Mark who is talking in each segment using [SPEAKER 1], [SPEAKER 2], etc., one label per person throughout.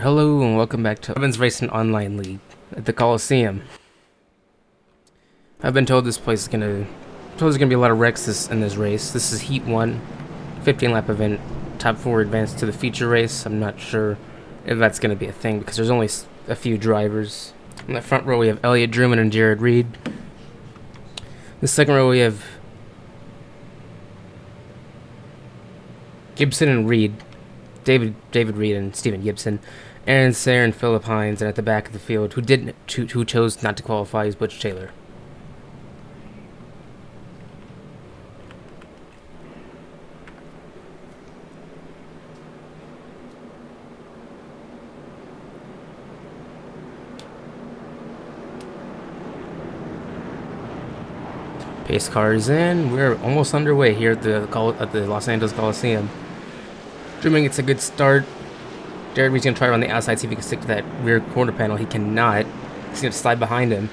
[SPEAKER 1] Hello and welcome back to Rubbin's Racing Online League at the Coliseum. I've been told this place is gonna be a lot of wrecks in this race. This is Heat 1, 15-lap event, top 4 advance to the feature race. I'm not sure if that's gonna be a thing because there's only a few drivers. In the front row we have Elliott Drummond and Jared Reed. The second row we have Gibson and Reed, David Reed and Stephen Gibson. Aaron Sayre and Philip Hines, and at the back of the field, who chose not to qualify, is Butch Taylor. Pace car is in. We're almost underway here at the Los Angeles Coliseum. Dreaming it's a good start. Jared Reed's going to try to run the outside, see if he can stick to that rear corner panel. He cannot. He's going to slide behind him.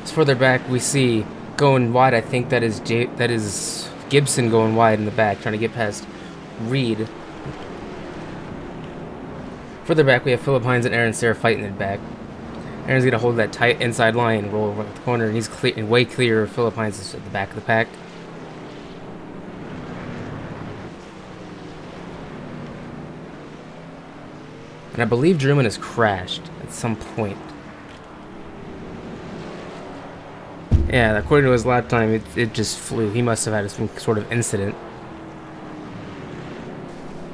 [SPEAKER 1] As further back, we see going wide. I think that is Gibson going wide in the back, trying to get past Reed. Further back, we have Philip Hines and Aaron Sayre fighting in the back. Aaron's going to hold that tight inside line and roll over the corner, and he's way clear of Philip Hines at the back of the pack. And I believe Drummond has crashed at some point. Yeah, according to his lap time, it just flew. He must have had some sort of incident.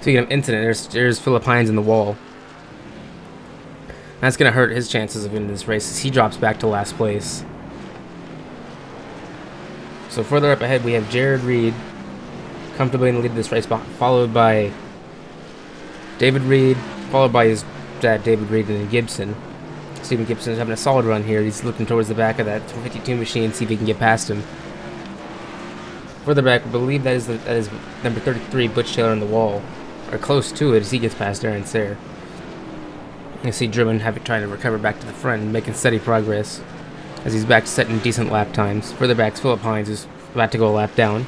[SPEAKER 1] Speaking of incident, there's Philip Hines in the wall. That's going to hurt his chances of winning this race as he drops back to last place. So further up ahead, we have Jared Reed comfortably in the lead of this race, followed by David Reed, followed by his dad, David Reed, and Gibson. Stephen Gibson is having a solid run here. He's looking towards the back of that 52 machine, see if he can get past him. Further back, I believe that is number 33, Butch Taylor, on the wall, or close to it as he gets past Aaron Sayre. You can see Drummond trying to recover back to the front and making steady progress as he's back to setting decent lap times. Further back is Philip Hines, who's about to go a lap down.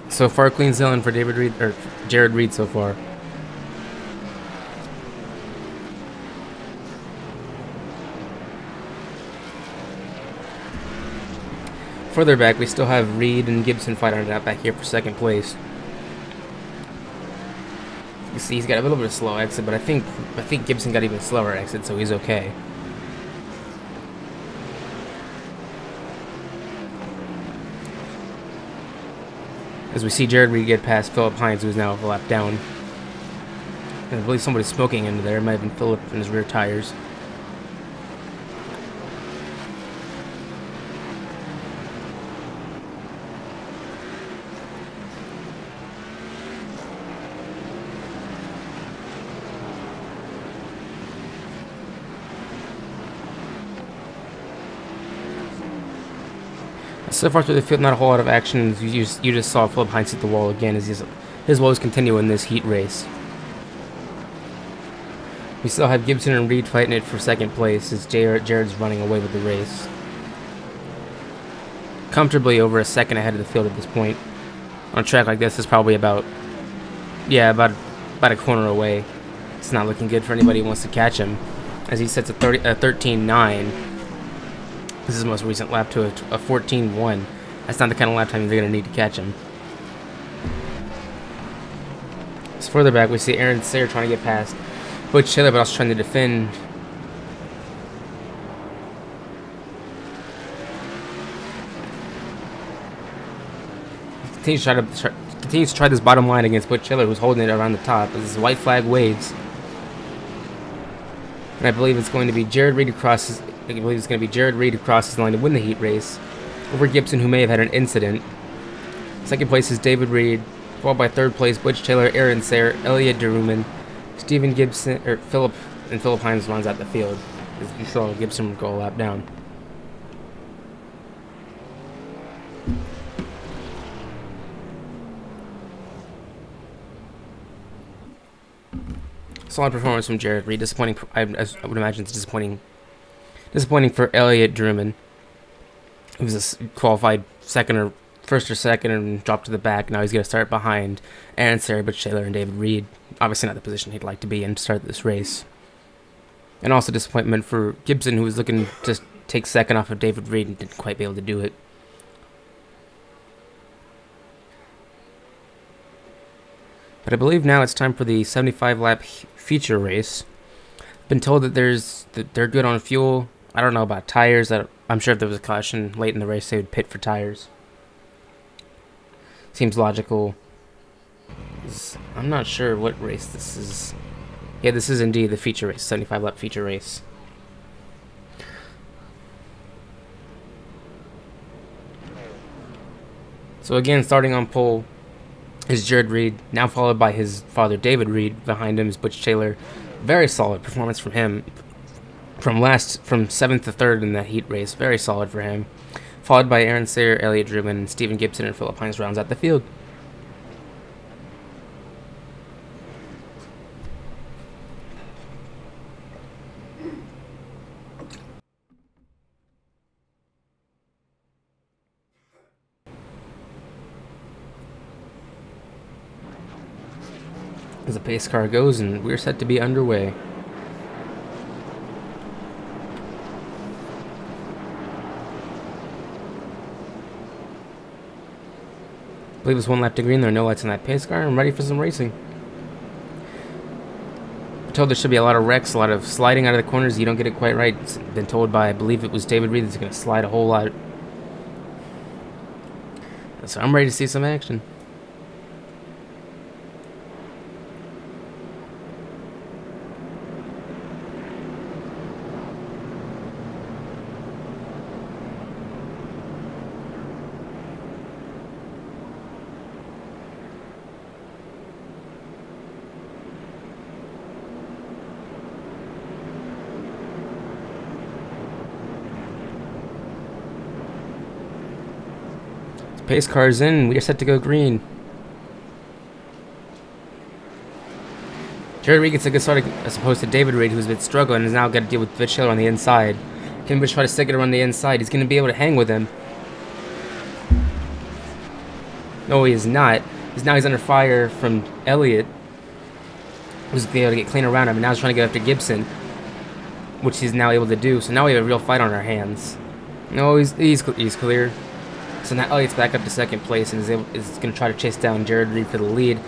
[SPEAKER 1] So far, clean sailing for Jared Reed so far. Further back, we still have Reed and Gibson fighting it out back here for second place. You see, he's got a little bit of slow exit, but I think Gibson got even slower exit, so he's okay. As we see Jared Reed get past Philip Hines, who is now a lap down. And I believe somebody's smoking into there. It might have been Philip in his rear tires. So far through the field, not a whole lot of action. You just saw Philip Hines hit the wall again as his woes continue in this heat race. We still have Gibson and Reed fighting it for second place as Jared's running away with the race. Comfortably over a second ahead of the field at this point. On a track like this, is probably about a corner away. It's not looking good for anybody who wants to catch him as he sets a 13.9. This is his most recent lap to a 14.1. That's not the kind of lap time they're going to need to catch him. So further back, we see Aaron Sayre trying to get past Butch Taylor, but also trying to defend. He continues to try this bottom line against Butch Taylor, who's holding it around the top as this white flag waves. And I believe it's going to be Jared Reed across the line to win the heat race over Gibson, who may have had an incident. Second place is David Reed, followed by third place Butch Taylor, Aaron Sayre, Elliott Drummond, Stephen Gibson, Philip Hines runs out the field. As you saw Gibson go a lap down. Solid performance from Jared Reed. Disappointing. I would imagine it's disappointing for Elliott Drummond. He was a qualified second or first or second and drop to the back. Now he's going to start behind Aaron Sarah, Butch Taylor, and David Reed. Obviously not the position he'd like to be in to start this race. And also disappointment for Gibson, who was looking to take second off of David Reed and didn't quite be able to do it. But I believe now it's time for the 75-lap feature race. Been told that they're good on fuel. I don't know about tires. I'm sure if there was a caution late in the race, they would pit for tires. Seems logical. I'm not sure what race this is. Yeah, this is indeed the feature race, 75-lap feature race. So again, starting on pole is Jared Reed, now followed by his father David Reed. Behind him is Butch Taylor. Very solid performance from him. From 7th to 3rd in that heat race, very solid for him. Followed by Aaron Sayer, Elliott Rubbin, Stephen Gibson, and Philip Hines rounds out the field. As the pace car goes, and we're set to be underway. I believe it's 1 lap to green. There are no lights on that pace car. I'm ready for some racing. I'm told there should be a lot of wrecks, a lot of sliding out of the corners. You don't get it quite right. It's been told by, I believe it was David Reed, that's going to slide a whole lot. So I'm ready to see some action. Pace car's in. We are set to go green. Jared Reed gets a good start as opposed to David Reed, who's been struggling and has now got to deal with Butch Taylor on the inside. Can Butch try to stick it around the inside? He's going to be able to hang with him. No, he is not. He's under fire from Elliott, who's going to be able to get clean around him. And now he's trying to get after Gibson, which he's now able to do. So now we have a real fight on our hands. No, he's clear. So now Elliott's back up to second place and is going to try to chase down Jared Reed for the lead.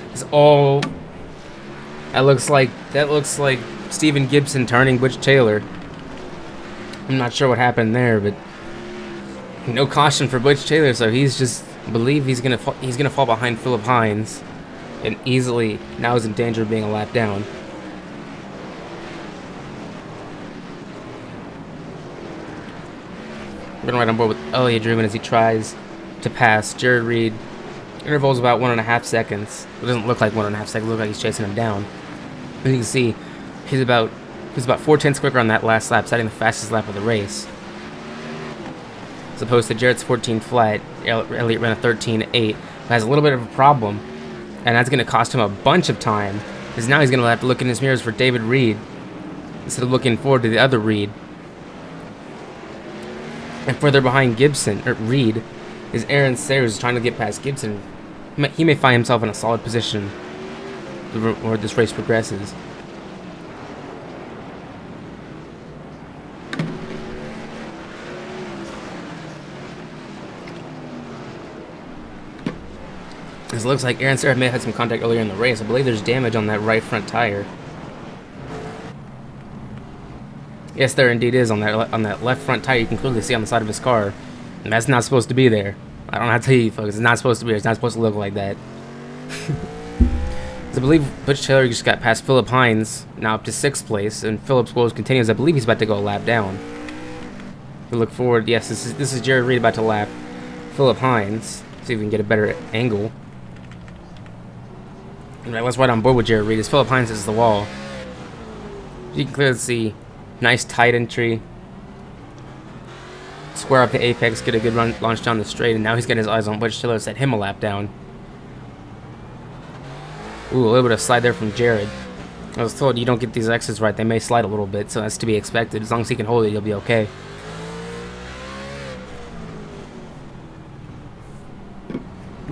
[SPEAKER 1] That looks like Stephen Gibson turning Butch Taylor. I'm not sure what happened there, but no caution for Butch Taylor, so he's gonna fall behind Philip Hines, and easily now is in danger of being a lap down. We're gonna ride on board with Elliott Rubbin as he tries to pass Jared Reed. Interval's about 1.5 seconds. It doesn't look like 1.5 seconds. It looks like he's chasing him down. As you can see, he's about 4/10 quicker on that last lap, setting the fastest lap of the race. As opposed to Jared's 14 flat, Elliott ran a 13.8. Has a little bit of a problem, and that's going to cost him a bunch of time. Because now he's going to have to look in his mirrors for David Reed instead of looking forward to the other Reed. And further behind Reed, is Aaron Sayers trying to get past Gibson. He may find himself in a solid position where this race progresses. It looks like Aaron Sayers may have had some contact earlier in the race. I believe there's damage on that right front tire. Yes, there indeed is on that left front tire. You can clearly see on the side of his car. And that's not supposed to be there. I don't have to tell you, folks. It's not supposed to be there. It's not supposed to look like that. I believe Butch Taylor just got past Philip Hines, now up to 6th place, and Philip's woes continues. I believe he's about to go a lap down. If we look forward, yes, this is Jared Reed about to lap Philip Hines. See if we can get a better angle. Alright, let's ride on board with Jared Reed as Philip Hines is the wall. You can clearly see nice tight entry. Square up the apex, get a good launch down the straight, and now he's got his eyes on Butch Taylor to set him a lap down. Ooh, a little bit of slide there from Jared. I was told you don't get these X's right, they may slide a little bit, so that's to be expected. As long as he can hold it, he'll be okay.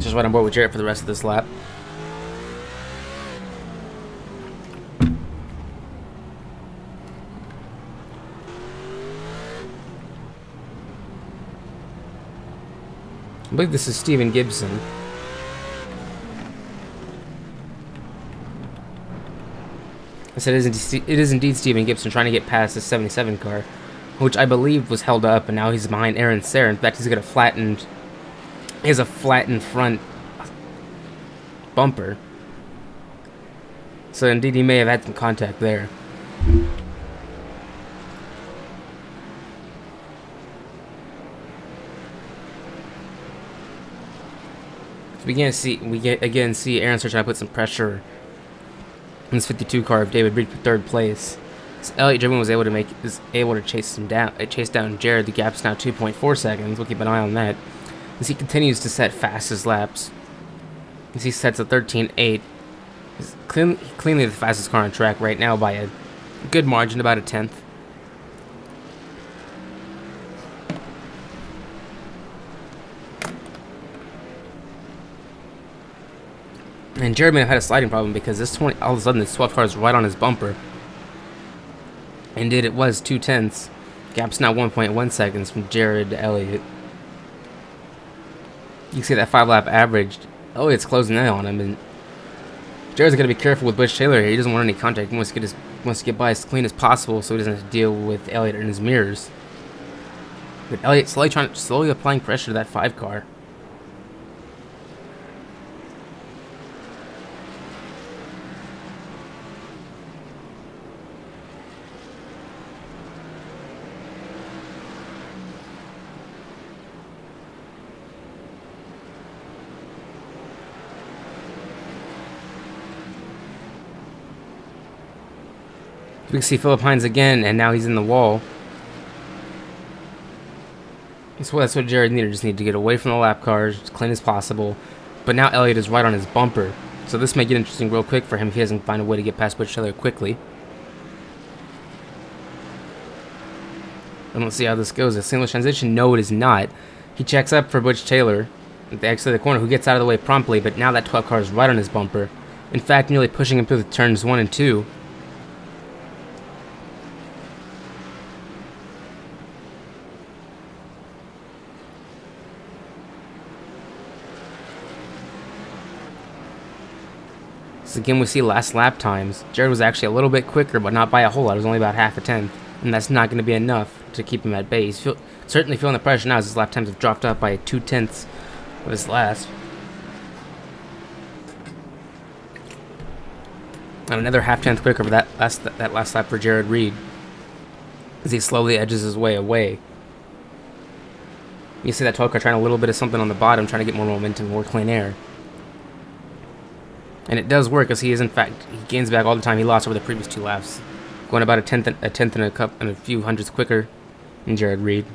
[SPEAKER 1] Just right on board with Jarrett for the rest of this lap. I believe this is Steven Gibson. I said it is indeed Steven Gibson trying to get past the 77 car, which I believe was held up, and now he's behind Aaron Sayre. In fact, he has a flattened front bumper. So indeed, he may have had some contact there. So we again see Aaron Sayre trying to put some pressure in this 52 car of David Reed for third place. So Elliott Driven was able to chase down Jared. The gap's now 2.4 seconds. We'll keep an eye on that as he continues to set fastest laps. As he sets a 13.8. He's cleanly the fastest car on track right now by a good margin, about a tenth. And Jared may have had a sliding problem because all of a sudden this 12 car is right on his bumper. Indeed, it was 2/10. Gap's now 1.1 seconds from Jared to Elliott. You can see that 5-lap average. Elliott's closing in on him, and Jared's got to be careful with Butch Taylor here. He doesn't want any contact. He wants to get by as clean as possible so he doesn't have to deal with Elliott in his mirrors. But Elliott slowly applying pressure to that 5 car. We can see Phillip Hines again, and now he's in the wall. So that's what Jared needed. Just need to get away from the lap cars, as clean as possible. But now Elliott is right on his bumper. So this may get interesting real quick for him if he doesn't find a way to get past Butch Taylor quickly. And let's see how this goes. A seamless transition? No, it is not. He checks up for Butch Taylor at the exit of the corner, who gets out of the way promptly, but now that 12 car is right on his bumper. In fact, nearly pushing him through the turns 1 and 2. So again, we see last lap times. Jared was actually a little bit quicker, but not by a whole lot. It was only about half a tenth. And that's not going to be enough to keep him at bay. He's certainly feeling the pressure now as his lap times have dropped up by 2/10 of his last. And another half-tenth quicker for that last lap for Jared Reed as he slowly edges his way away. You see that 12 car trying a little bit of something on the bottom, trying to get more momentum, more clean air. And it does work, as he gains back all the time he lost over the previous 2 laps, going about a tenth and a few hundredths quicker than Jared Reed.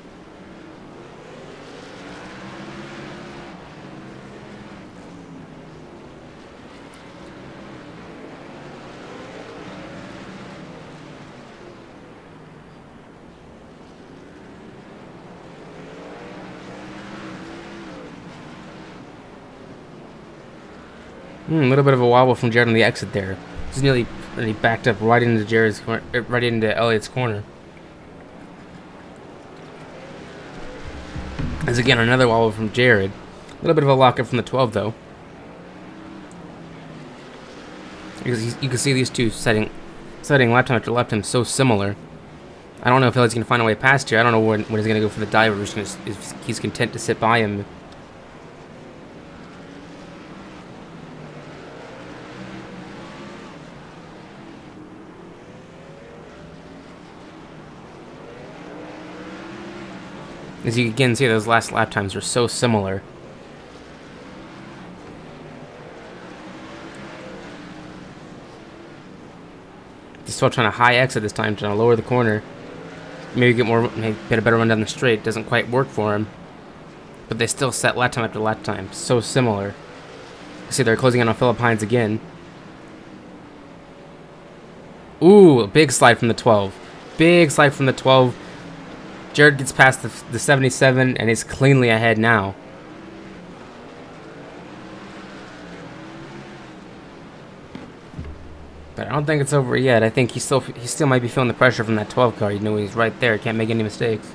[SPEAKER 1] A little bit of a wobble from Jared on the exit there. He's nearly backed up right into Elliott's corner. As again, another wobble from Jared. A little bit of a lockup from the 12 though. Because you can see these two setting lap time after lap time so similar. I don't know if Elliott's going to find a way past here. I don't know when he's going to go for the dive, or if he's content to sit by him. As you again see, those last lap times are so similar. Just still trying to high exit this time, trying to lower the corner. Maybe get a better run down the straight. Doesn't quite work for him. But they still set lap time after lap time. So similar. See, they're closing in on Phillip Hines again. Ooh, a big slide from the 12. Big slide from the 12. Jared gets past the 77 and is cleanly ahead now. But I don't think it's over yet. I think he still might be feeling the pressure from that 12 car. You know, he's right there. Can't make any mistakes.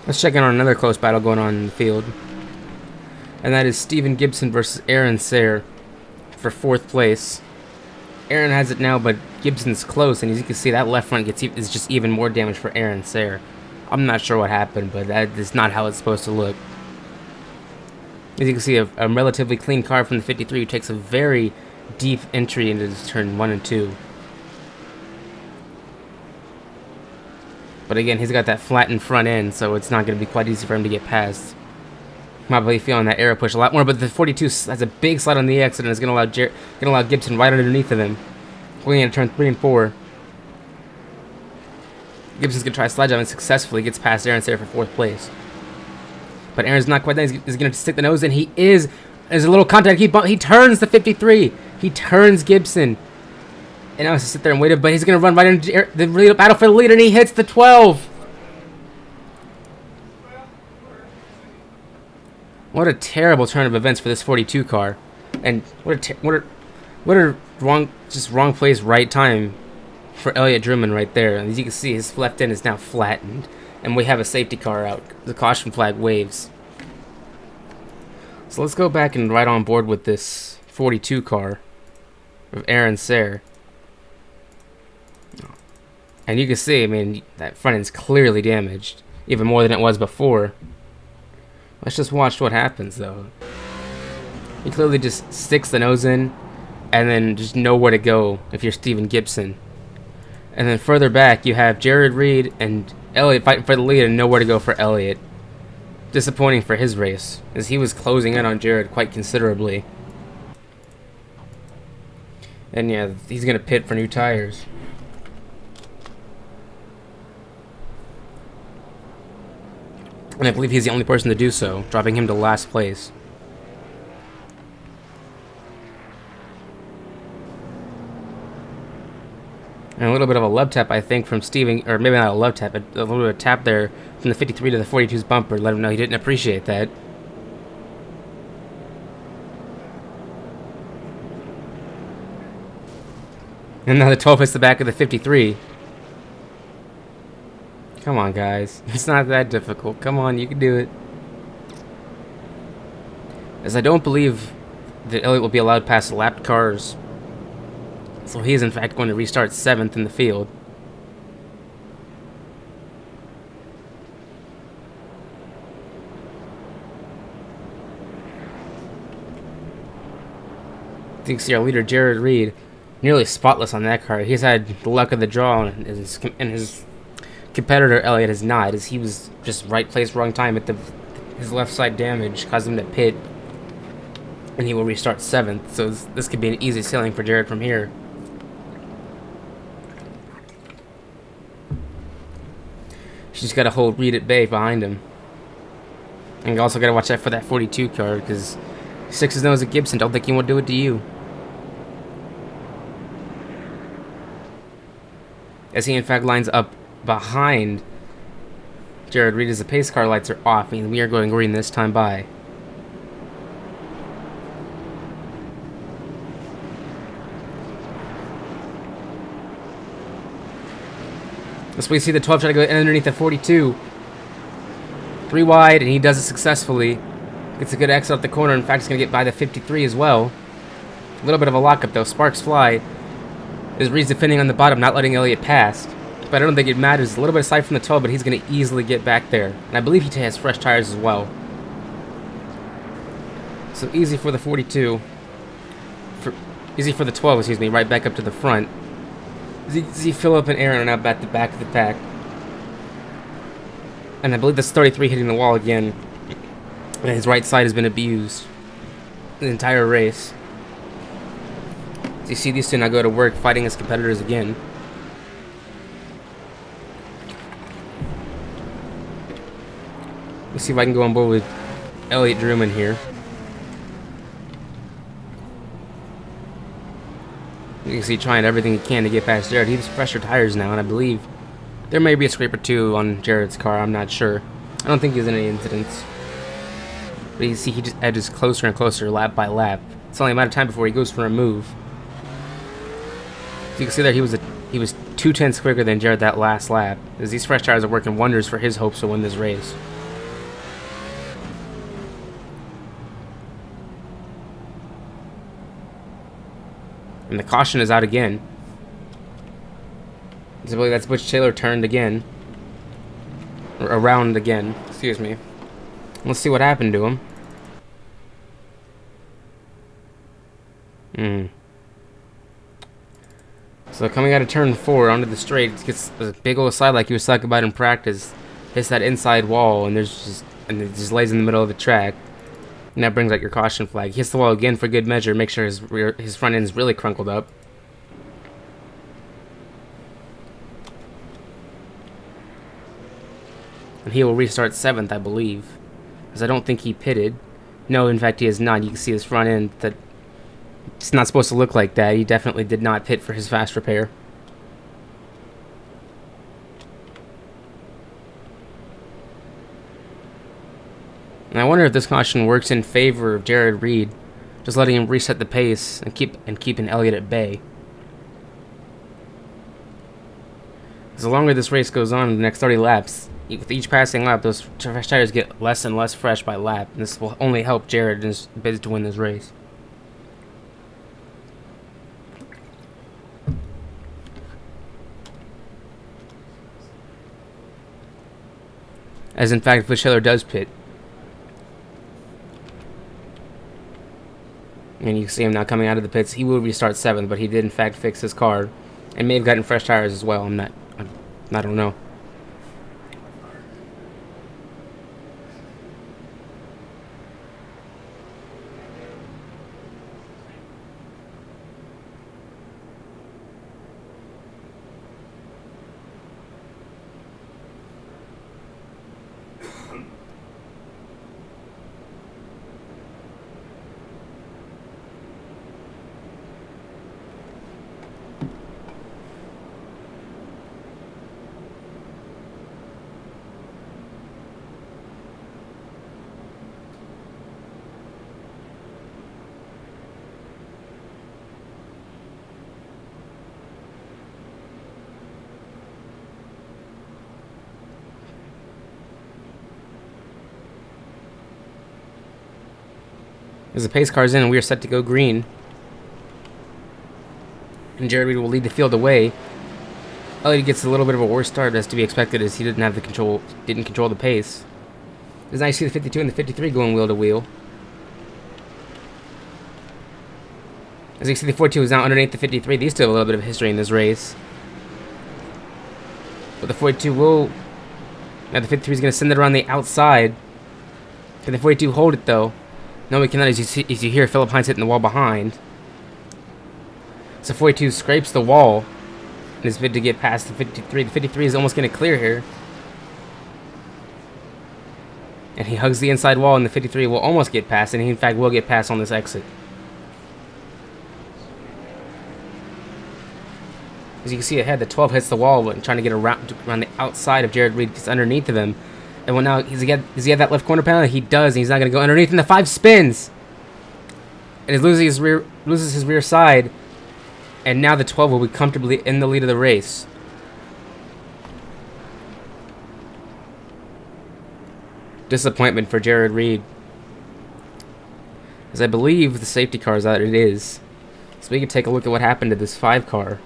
[SPEAKER 1] Let's check in on another close battle going on in the field. And that is Steven Gibson versus A-aron for 4th place. A-aron has it now, but Gibson's close, and as you can see, that left front is just even more damage for A-aron. I'm not sure what happened, but that is not how it's supposed to look. As you can see, a relatively clean car from the 53 who takes a very deep entry into turn 1 and 2. But again, he's got that flattened front end, so it's not going to be quite easy for him to get past. Probably feeling that aero push a lot more, but the 42 has a big slide on the exit and is going to allow Gibson right underneath of him. Going into turn 3 and 4. Gibson's going to try slide jump and successfully gets past A-aron for 4th place. But A-aron's not quite done. He's going to stick the nose in. He is. There's a little contact. He turns the 53. He turns Gibson. And now he has to sit there and wait, but he's going to run right into the battle for the lead, and he hits the 12. What a terrible turn of events for this 42 car. And what a wrong place, right time for Elliott Drummond right there. And as you can see, his left end is now flattened. And we have a safety car out. The caution flag waves. So let's go back and right on board with this 42 car of A-aron. And you can see, I mean, that front end's clearly damaged, even more than it was before. Let's just watch what happens, though. He clearly just sticks the nose in, and then just know where to go if you're Steven Gibson. And then further back, you have Jared Reed and Elliott fighting for the lead, and nowhere to go for Elliott. Disappointing for his race, as he was closing in on Jared quite considerably. And yeah, he's going to pit for new tires. And I believe he's the only person to do so, dropping him to last place. And a little bit of a love tap, I think, from Steven, or maybe not a love tap, but a little bit of a tap there from the 53 to the 42's bumper. Let him know he didn't appreciate that. And now the 12 hits the back of the 53. Come on, guys. It's not that difficult. Come on, you can do it. As I don't believe that Elliott will be allowed past lapped cars. So he is, in fact, going to restart 7th in the field. You can see our leader, Jared Reed, nearly spotless on that car. He's had the luck of the draw, and his competitor Elliott has not, as he was just right place, wrong time at his left side damage caused him to pit, and he will restart 7th. So this could be an easy sailing for Jared from here. She's just got to hold Reed at bay behind him, and you also got to watch out for that 42 car, because 6's nose at Gibson. Don't think he won't do it to you. As he in fact lines up behind Jared Reed as the pace car lights are off, and we are going green this time by. As we see the 12 try to go underneath the 42. 3 wide, and he does it successfully. Gets a good exit off the corner. In fact, he's going to get by the 53 as well. A little bit of a lockup though. Sparks fly. As Reed's defending on the bottom, not letting Elliott pass. But I don't think it matters. A little bit aside from the 12, but he's going to easily get back there. And I believe he has fresh tires as well. So easy for the 42. Easy for the 12, excuse me, right back up to the front. Z Phillip and A-aron are now at the back of the pack. And I believe this 33 hitting the wall again. And his right side has been abused the entire race. So you see these two now go to work fighting as competitors again. Let's see if I can go on board with Elliott Drummond here. You can see trying everything he can to get past Jared. He has fresher tires now, and I believe there may be a scrape or two on Jared's car. I'm not sure. I don't think he has any incidents. But you see he just edges closer and closer lap by lap. It's only a matter of time before he goes for a move. So you can see there he was 2/10 quicker than Jared that last lap, as these fresh tires are working wonders for his hopes to win this race. And the caution is out again. I believe that's Butch Taylor turned again. Or around again, excuse me. Let's see what happened to him. So coming out of turn 4 onto the straight, it gets a big old slide like he was talking about in practice. Hits that inside wall, and it just lays in the middle of the track. And that brings out your caution flag. He hits the wall again for good measure. Make sure his front end is really crunkled up. And he will restart 7th, I believe, because I don't think he pitted. No, in fact, he is not. You can see his front end. That it's not supposed to look like that. He definitely did not pit for his fast repair. And I wonder if this caution works in favor of Jared Reed, just letting him reset the pace and keeping Elliott at bay. Because the longer this race goes on, the next 30 laps, with each passing lap, those fresh tires get less and less fresh by lap, and this will only help Jared in his bid to win this race. As in fact, Butch Taylor does pit. And you can see him now coming out of the pits. He will restart 7th, but he did in fact fix his car, and may have gotten fresh tires as well. I don't know. As the pace car's in, we are set to go green. And Jared Reed will lead the field away. Elliott gets a little bit of a worse start, as to be expected, as he didn't control the pace. It's nice to see the 52 and the 53 going wheel to wheel. As you can see, the 42 is now underneath the 53. These two have a little bit of history in this race. But the 42 will... Now the 53 is going to send it around the outside. Can the 42 hold it, though? No, we cannot, as you hear Philip Hines hitting the wall behind. So 42 scrapes the wall in his bid to get past the 53. The 53 is almost going to clear here. And he hugs the inside wall, and the 53 will almost get past, and he in fact will get past on this exit. As you can see ahead, the 12 hits the wall, but trying to get around the outside of Jared Reed, gets underneath of him. And well, now does he have that left corner panel? He does, and he's not going to go underneath, and the 5 spins. And he loses his rear side. And now the 12 will be comfortably in the lead of the race. Disappointment for Jared Reed, as I believe the safety car is out. It is. So we can take a look at what happened to this 5 car.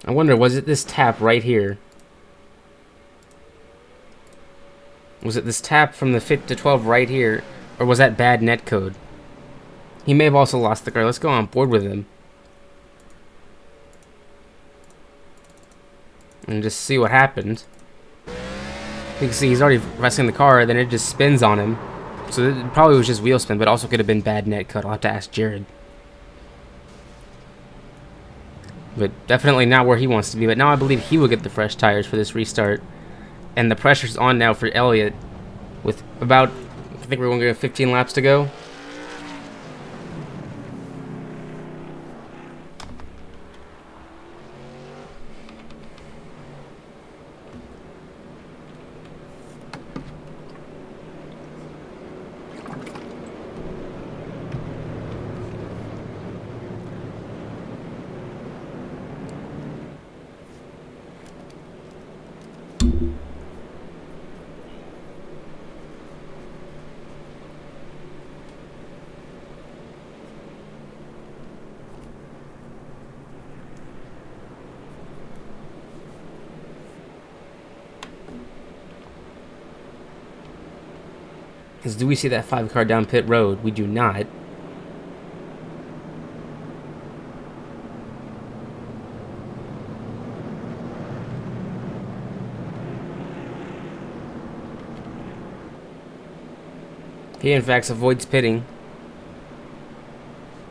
[SPEAKER 1] I wonder, was it this tap right here? Was it this tap from the 5 to 12 right here? Or was that bad net code? He may have also lost the car. Let's go on board with him. And just see what happened. You can see he's already resting the car, then it just spins on him. So it probably was just wheel spin, but also could have been bad net code. I'll have to ask Jared. But definitely not where he wants to be. But now I believe he will get the fresh tires for this restart. And the pressure's on now for Elliott. With about, I think we're going to go 15 laps to go. Is, do we see that 5 car down pit road? We do not. He in fact avoids pitting.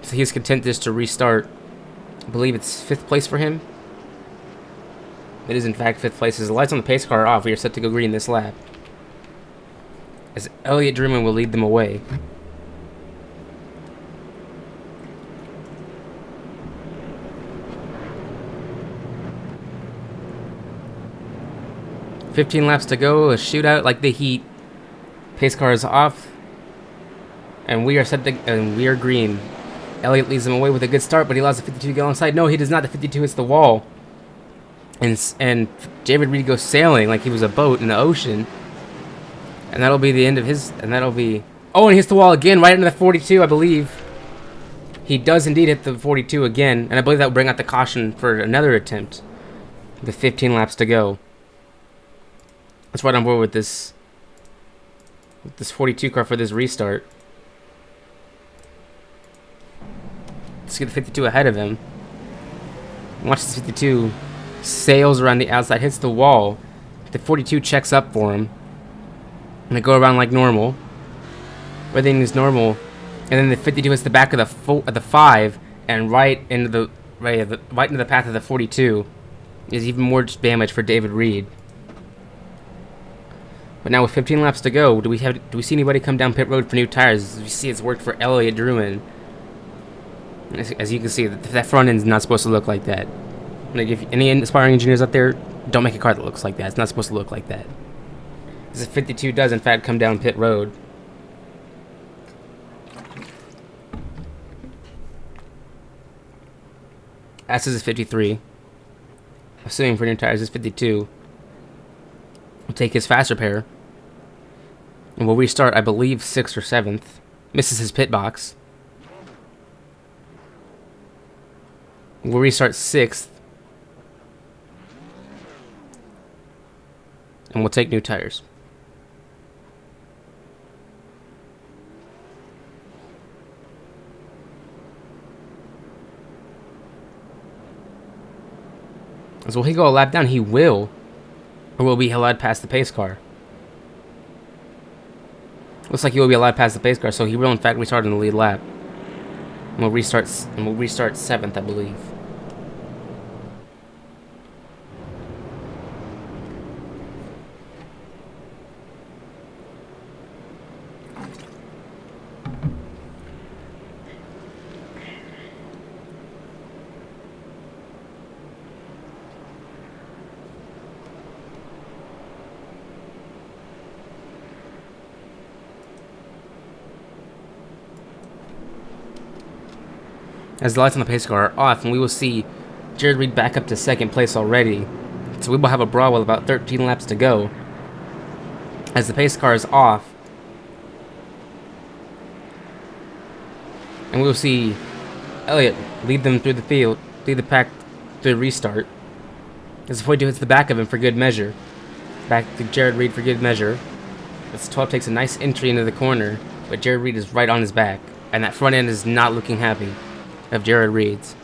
[SPEAKER 1] So he's content just to restart. I believe it's 5th place for him. It is in fact 5th place. As the lights on the pace car are off, we are set to go green this lap. As Elliott Drummond will lead them away. "15 laps to go, a shootout like the heat. Pace car is off. And we are set to, and we are green. Elliott leads them away with a good start, but he allows the 52 to get alongside. No, he does not. The 52 hits the wall. And David Reed goes sailing like he was a boat in the ocean. And that'll be the end of his, and that'll be... Oh, and he hits the wall again, right into the 42, I believe. He does indeed hit the 42 again, and I believe that will bring out the caution for another attempt. With 15 laps to go. That's right on board with this 42 car for this restart. Let's get the 52 ahead of him. Watch this 52 sails around the outside, hits the wall. The 42 checks up for him. And they go around like normal. Everything is normal. And then the 52 hits the back of the 5 and right into the path of the 42. Is even more damage for David Reed. But now with 15 laps to go, do we see anybody come down pit road for new tires? As we see, it's worked for Elliott Drummond. As you can see, that front end is not supposed to look like that. Like, if any aspiring engineers out there, don't make a car that looks like that. It's not supposed to look like that. This 52 does in fact come down pit road. As is 53. Assuming for new tires is 52. Will take his fast repair. And will restart, I believe, 6th or 7th. Misses his pit box. We'll restart 6th. And we'll take new tires. So will he go a lap down? He will. Or will be allowed past the pace car? Looks like he will be allowed past the pace car, so he will in fact restart in the lead lap. And we'll restart 7th, I believe. As the lights on the pace car are off, and we will see Jared Reed back up to 2nd place already. So we will have a brawl with about 13 laps to go. As the pace car is off. And we will see Elliott lead them through the field, lead the pack through the restart. As the 42 hits the back of him for good measure. Back to Jared Reed for good measure. As 12 takes a nice entry into the corner, but Jared Reed is right on his back. And that front end is not looking happy. Of Jared Reed's.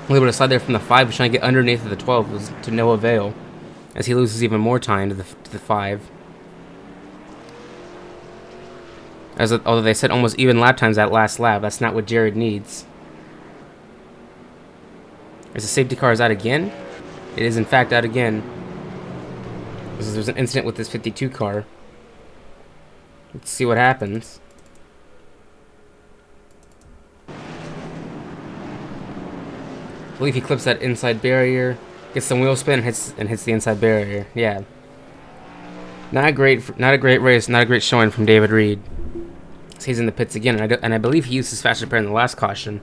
[SPEAKER 1] Able to slide there from the 5, trying to get underneath of the 12 was to no avail, as he loses even more time to the 5. Although they said almost even lap times that last lap, that's not what Jared needs. As the safety car is out again, it is in fact out again. There's an incident with this 52 car. Let's see what happens. I believe he clips that inside barrier, gets some wheel spin, and hits the inside barrier. Yeah. Not a great race, not a great showing from David Reed. So he's in the pits again, and I believe he used his fast repair in the last caution.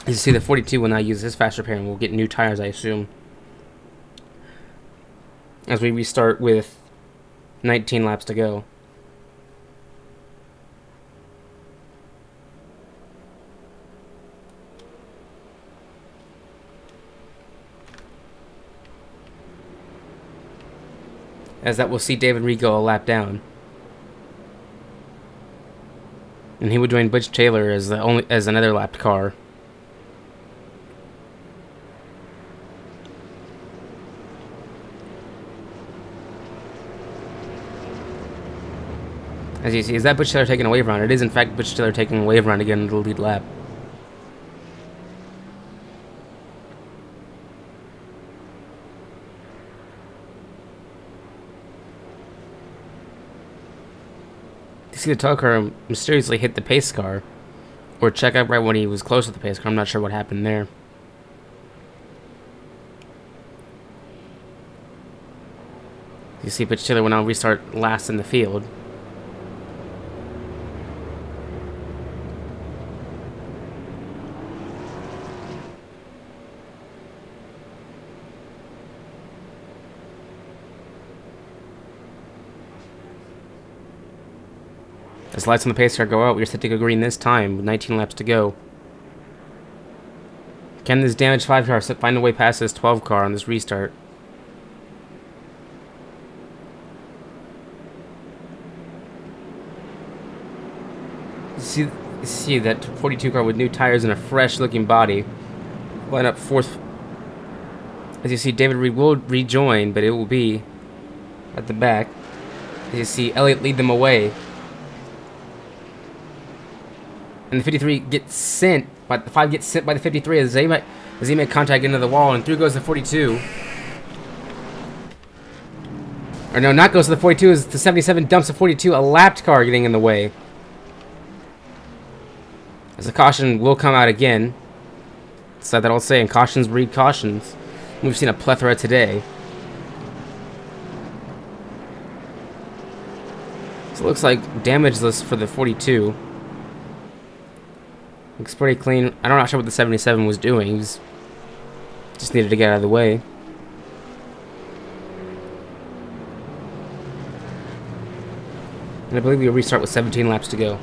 [SPEAKER 1] As you see, the 42 will now use his fast repair and we'll get new tires, I assume. As we restart with 19 laps to go. As that, we'll see David Reed go a lap down. And he would join Butch Taylor as another lapped car. As you see, is that Butch Taylor taking a wave run? It is in fact Butch Taylor taking a wave run to get into the lead lap. You see the tow car mysteriously hit the pace car, or check out right when he was close to the pace car. I'm not sure what happened there. You see Butch Taylor will now restart last in the field. As lights on the pace car go out, we're set to go green this time, with 19 laps to go. Can this damaged 5 car find a way past this 12 car on this restart? See that 42 car with new tires and a fresh looking body line up fourth. As you see, David Reed will rejoin, but it will be at the back. As you see, Elliott lead them away. And the 53 gets sent, but the 5 gets sent by the 53 as he make contact into the wall, and through goes the 42. Or no, not goes to the 42, as the 77 dumps the 42, a lapped car getting in the way. As the caution will come out again. So that I'll say, and cautions breed cautions. We've seen a plethora today. So it looks like damageless for the 42. Looks pretty clean. I'm not sure what the 77 was doing. He just needed to get out of the way. And I believe we'll restart with 17 laps to go.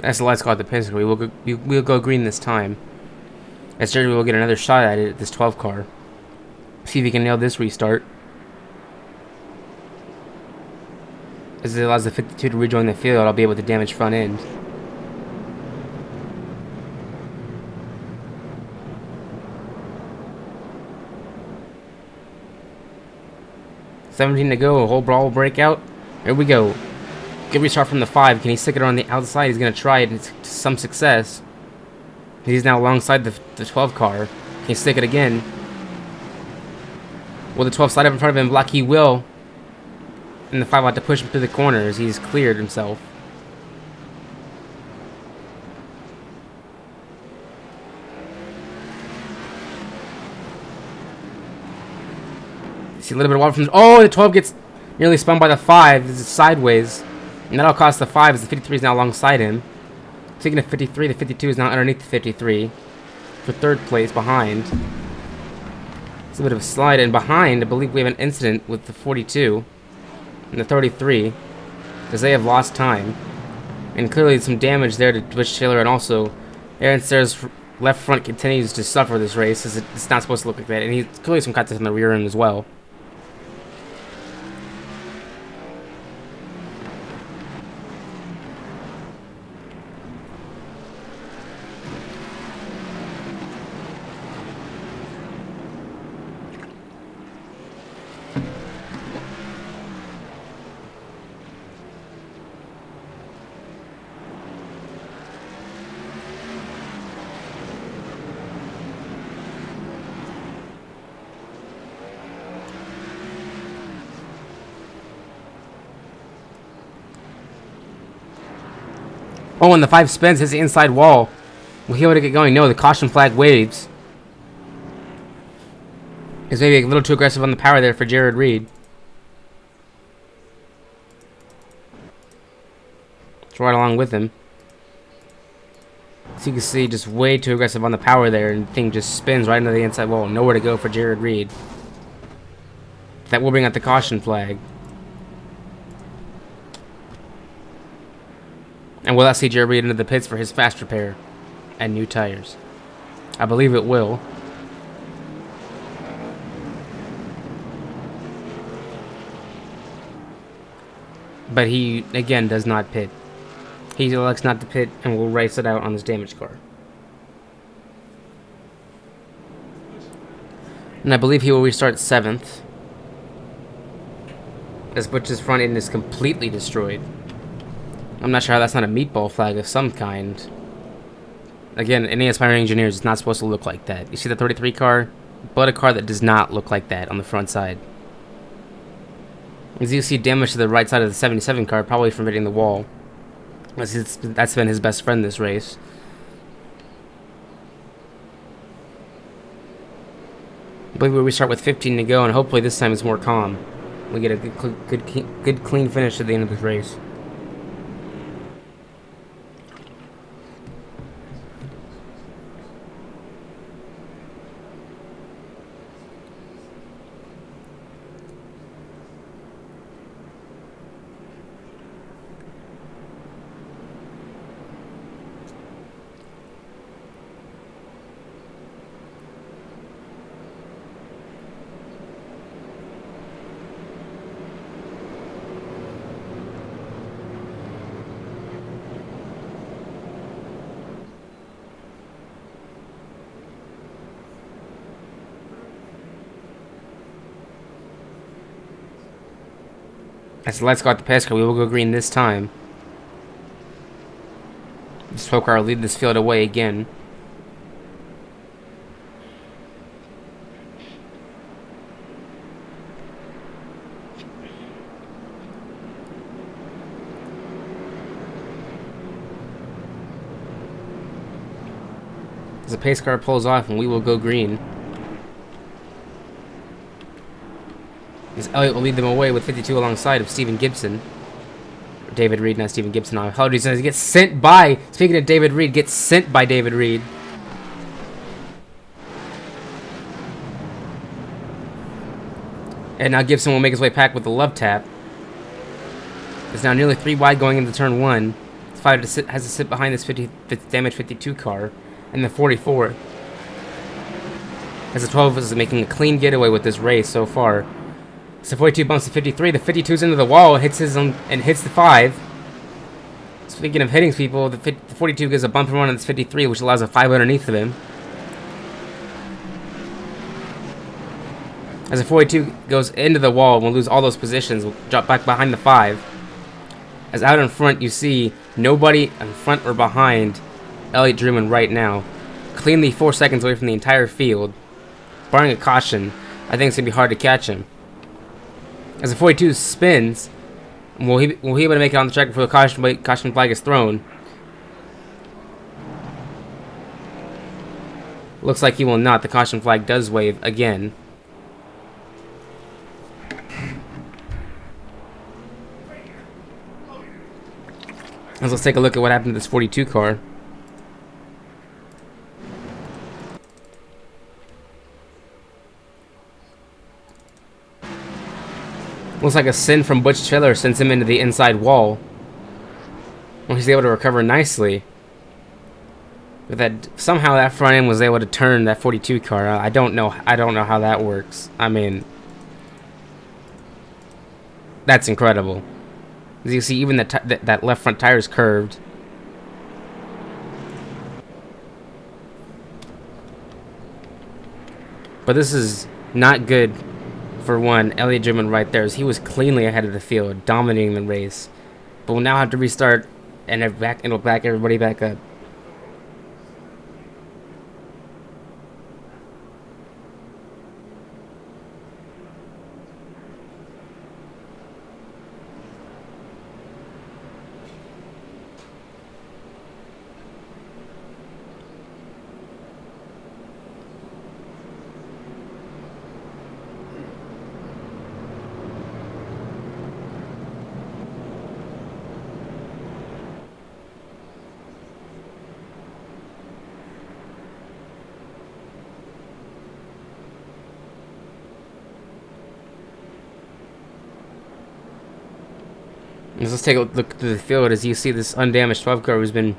[SPEAKER 1] As the lights go out the pace car, we'll go green this time. As Jerry will get another shot at it at this 12 car. See if he can nail this restart. As it allows the 52 to rejoin the field, I'll be able to damage front end. 17 to go. A whole brawl will break out. Here we go. Good restart from the 5. Can he stick it on the outside? He's going to try it to some success. He's now alongside the 12 car. Can he stick it again? Will the 12 slide up in front of him? Black, he will. And the 5 will have to push him through the corners. He's cleared himself. See a little bit of water from the... Oh, the 12 gets nearly spun by the 5. This is sideways. And that'll cost the 5 as the 53 is now alongside him. Speaking of 53, the 52 is now underneath the 53 for 3rd place behind. It's a bit of a slide. And behind, I believe we have an incident with the 42 and the 33 because they have lost time. And clearly some damage there to Twitch Taylor, and also Aaron Sayre's left front continues to suffer this race as it's not supposed to look like that. And he's clearly some contact in the rear end as well. Oh, and the 5 spins, hits the inside wall. Will he be able to get going? No, the caution flag waves. Is maybe a little too aggressive on the power there for Jared Reed. It's right along with him. So you can see just way too aggressive on the power there, and the thing just spins right into the inside wall. Nowhere to go for Jared Reed. That will bring out the caution flag. And will that see Jared Reed into the pits for his fast repair and new tires? I believe it will. But he, again, does not pit. He elects not to pit and will race it out on his damaged car. And I believe he will restart 7th. As Butch's front end is completely destroyed. I'm not sure how that's not a meatball flag of some kind. Again, any aspiring engineer is not supposed to look like that. You see the 33 car? But a car that does not look like that on the front side. As you see damage to the right side of the 77 car, probably from hitting the wall. That's been his best friend this race. I believe we restart with 15 to go, and hopefully this time it's more calm. We get a good clean finish at the end of this race. As the lights go out the pass car, we will go green this time. The smoke car will lead this field away again. As the pace car pulls off, and we will go green. As Elliott will lead them away with 52 alongside of Stephen Gibson. Or David Reed, not Stephen Gibson. I apologize. He gets sent by, speaking of David Reed, gets sent by David Reed. And now Gibson will make his way back with the love tap. It's now nearly 3 wide going into turn 1. It's 5 has to sit behind this damaged 52 car. And the 44. As the 12 is making a clean getaway with this race so far. So 42 bumps the 53. The 52's into the wall, hits his own, and hits the 5. Speaking of hitting people, the 42 gives a bump and run on this 53, which allows a 5 underneath of him. As the 42 goes into the wall, we'll lose all those positions. We'll drop back behind the 5. As out in front, you see nobody in front or behind Elliott Drummond right now. Cleanly 4 seconds away from the entire field. Barring a caution, I think it's going to be hard to catch him. As the 42 spins, will he be able to make it on the track before the caution flag is thrown? Looks like he will not. The caution flag does wave again. Let's take a look at what happened to this 42 car. Looks like a sin from Butch Trailer sends him into the inside wall. Well, he's able to recover nicely. But that somehow that front end was able to turn that 42 car. I don't know how that works. I mean, that's incredible. As you see, even that left front tire is curved. But this is not good for one. Elliott Drummond right there, as he was cleanly ahead of the field, dominating the race. But we'll now have to restart, and it'll back everybody back up. Let's take a look through the field as you see this undamaged 12 car who's been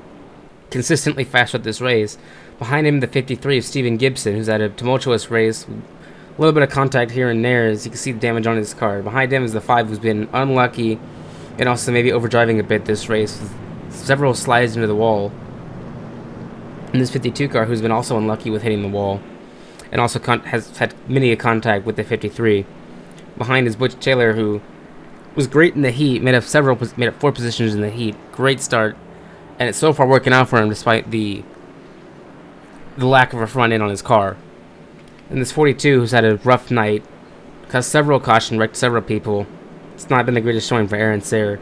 [SPEAKER 1] consistently fast at this race. Behind him, the 53 of Stephen Gibson, who's had a tumultuous race. A little bit of contact here and there, as you can see the damage on his car. Behind him is the 5 who's been unlucky and also maybe overdriving a bit this race, with several slides into the wall. And this 52 car who's been also unlucky with hitting the wall, and also has had many a contact with the 53. Behind is Butch Taylor, who was great in the heat, made up 4 positions in the heat. Great start, and it's so far working out for him despite the lack of a front end on his car. And this 42, who's had a rough night, caused several caution, wrecked several people. It's not been the greatest showing for Aaron Sayre.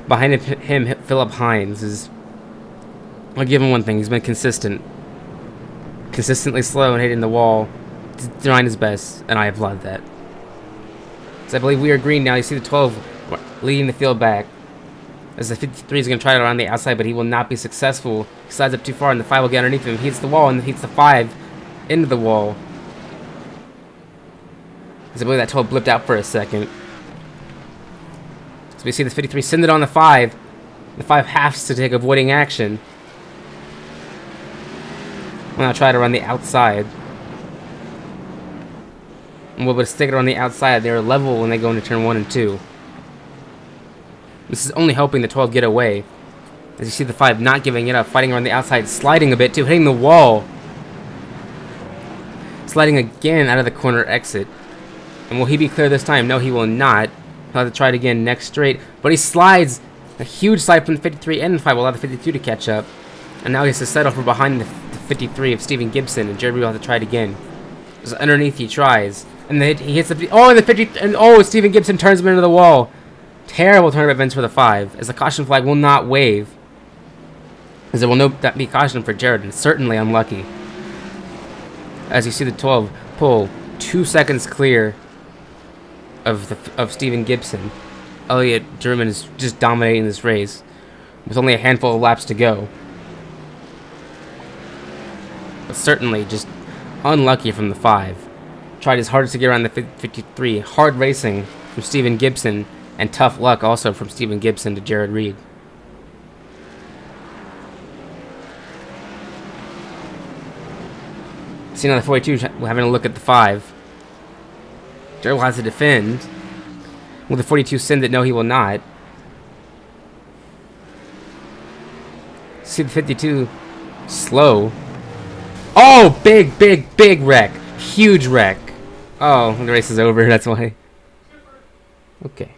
[SPEAKER 1] Behind him, Philip Hines is. I'll give him one thing: he's been consistently slow and hitting the wall, trying his best, and I applaud that. So I believe we are green now. You see the 12 leading the field back, as the 53 is going to try it around the outside, but he will not be successful. He slides up too far, and the 5 will get underneath him. He hits the wall, and hits the 5 into the wall. As I believe that 12 blipped out for a second. So we see the 53 send it on the 5. The 5 has to take avoiding action. I'm going to try to run the outside. And we'll be able to stick it on the outside. They're level when they go into turn 1 and 2. This is only helping the 12 get away. As you see the 5 not giving it up, fighting around the outside, sliding a bit too, hitting the wall. Sliding again out of the corner exit. And will he be clear this time? No, he will not. He'll have to try it again next straight. But he slides. A huge slide from the 53 and the 5 will allow the 52 to catch up. And now he has to settle for behind the 53 of Stephen Gibson. And Jared Reed will have to try it again. So underneath he tries. And then he hits the... Oh, and the 50... And oh, Stephen Gibson turns him into the wall. Terrible turn of events for the 5. As the caution flag will not wave. As there will not be caution for Jared. And certainly unlucky. As you see the 12 pull 2 seconds clear of Stephen Gibson. Elliott Drummond is just dominating this race with only a handful of laps to go. But certainly just unlucky from the 5. Tried his hardest to get around the 53. Hard racing from Stephen Gibson, and tough luck also from Stephen Gibson to Jared Reed. See now the 42 having a look at the 5. Jared will have to defend. Will the 42 send it? No, he will not. See the 52 slow. Oh, big wreck. Huge wreck. Oh, the race is over, that's why. Okay.